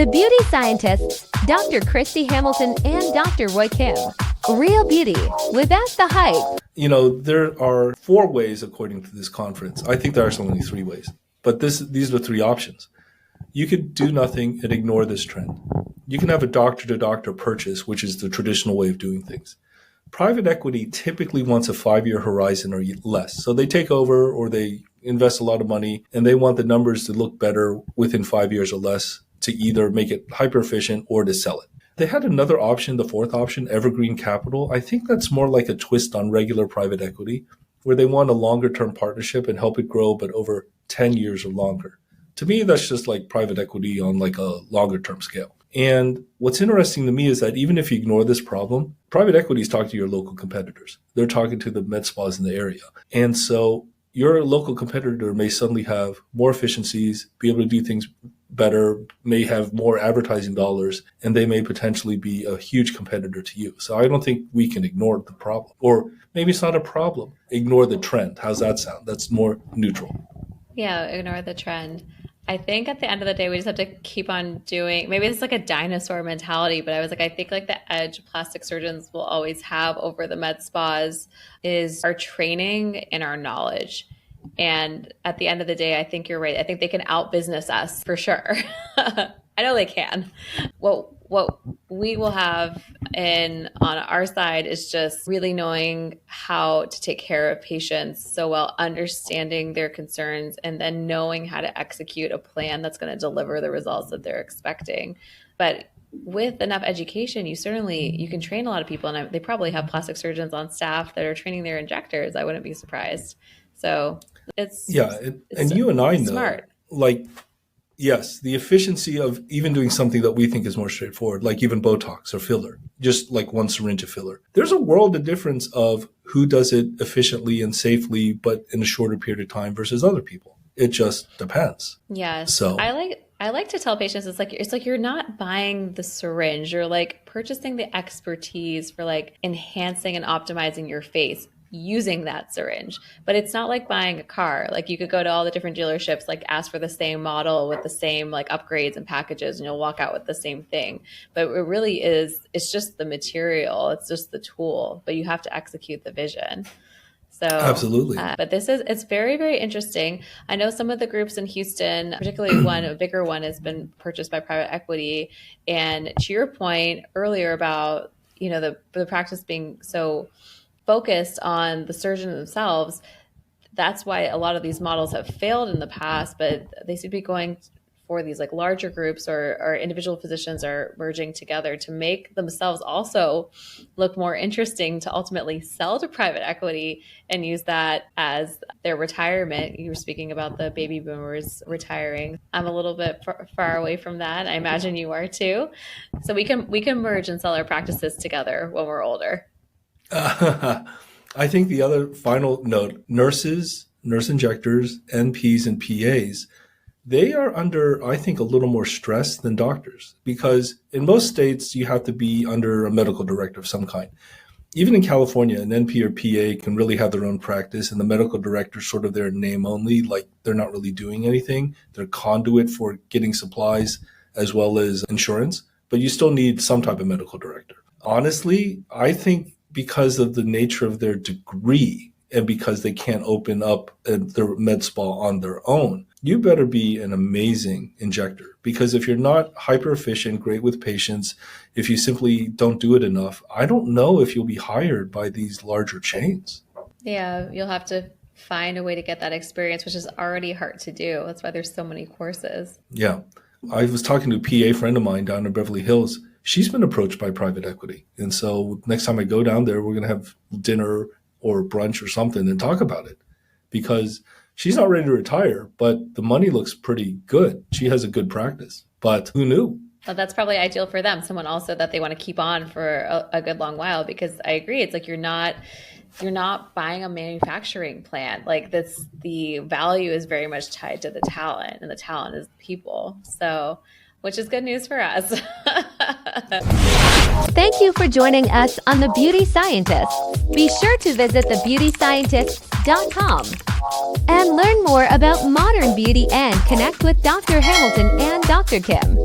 The beauty scientists, Dr. Kristy Hamilton and Dr. Roy Kim. Real beauty without the hype. There are 4 ways according to this conference. I think there are actually only 3 ways. But these are 3 options. You could do nothing and ignore this trend. You can have a doctor-to-doctor purchase, which is the traditional way of doing things. Private equity typically wants a 5-year horizon or less. So they take over or they invest a lot of money and they want the numbers to look better within 5 years or less to either make it hyper efficient or to sell it. They had another option, the 4th option, evergreen capital. I think that's more like a twist on regular private equity, where they want a longer term partnership and help it grow, but over 10 years or longer. To me, that's just like private equity on like a longer term scale. And what's interesting to me is that even if you ignore this problem, private equity is talking to your local competitors. They're talking to the med spas in the area. And so your local competitor may suddenly have more efficiencies, be able to do things better, may have more advertising dollars, and they may potentially be a huge competitor to you. So I don't think we can ignore the problem. Or maybe it's not a problem. Ignore the trend. How's that sound? That's more neutral. Yeah, ignore the trend. I think at the end of the day, we just have to keep on doing, maybe it's like a dinosaur mentality, but I think like the edge plastic surgeons will always have over the med spas is our training and our knowledge. And at the end of the day, I think you're right. I think they can out-business us for sure. I know they can. What we will have on our side is just really knowing how to take care of patients so well, understanding their concerns, and then knowing how to execute a plan that's going to deliver the results that they're expecting. But with enough education, you can train a lot of people, and they probably have plastic surgeons on staff that are training their injectors. I wouldn't be surprised. So it's you and I know, smart. Yes, the efficiency of even doing something that we think is more straightforward, like even Botox or filler, just like one syringe of filler. There's a world of difference of who does it efficiently and safely, but in a shorter period of time versus other people. It just depends. Yes. So I like to tell patients it's like you're not buying the syringe, you're like purchasing the expertise for like enhancing and optimizing your face using that syringe. But it's not like buying a car. Like you could go to all the different dealerships, like ask for the same model with the same like upgrades and packages, and you'll walk out with the same thing. But it really is, it's just the material, it's just the tool, but you have to execute the vision. So absolutely. But it's very, very interesting. I know some of the groups in Houston, particularly a bigger one, has been purchased by private equity. And to your point earlier about, the practice being so focused on the surgeon themselves, that's why a lot of these models have failed in the past, but they seem to be going for these like larger groups or individual physicians are merging together to make themselves also look more interesting to ultimately sell to private equity and use that as their retirement. You were speaking about the baby boomers retiring. I'm a little bit far away from that. I imagine you are too. So we can merge and sell our practices together when we're older. I think the other final note, nurse injectors, NPs, and PAs, they are under, I think, a little more stress than doctors, because in most states, you have to be under a medical director of some kind. Even in California, an NP or PA can really have their own practice, and the medical director is sort of their name only, like they're not really doing anything. They're conduit for getting supplies as well as insurance, but you still need some type of medical director. Honestly, I think because of the nature of their degree and because they can't open up their med spa on their own, you better be an amazing injector. Because if you're not hyper efficient, great with patients, if you simply don't do it enough, I don't know if you'll be hired by these larger chains. Yeah, you'll have to find a way to get that experience, which is already hard to do. That's why there's so many courses. Yeah. I was talking to a PA friend of mine down in Beverly Hills. She's been approached by private equity. And so next time I go down there, we're going to have dinner or brunch or something and talk about it, because she's not ready to retire, but the money looks pretty good. She has a good practice, but who knew? Well, that's probably ideal for them. Someone also that they want to keep on for a good long while, because I agree. It's like you're not buying a manufacturing plant. Like the value is very much tied to the talent, and the talent is people. So, which is good news for us. Thank you for joining us on The Beauty Scientists. Be sure to visit thebeautyscientists.com and learn more about modern beauty and connect with Dr. Hamilton and Dr. Kim.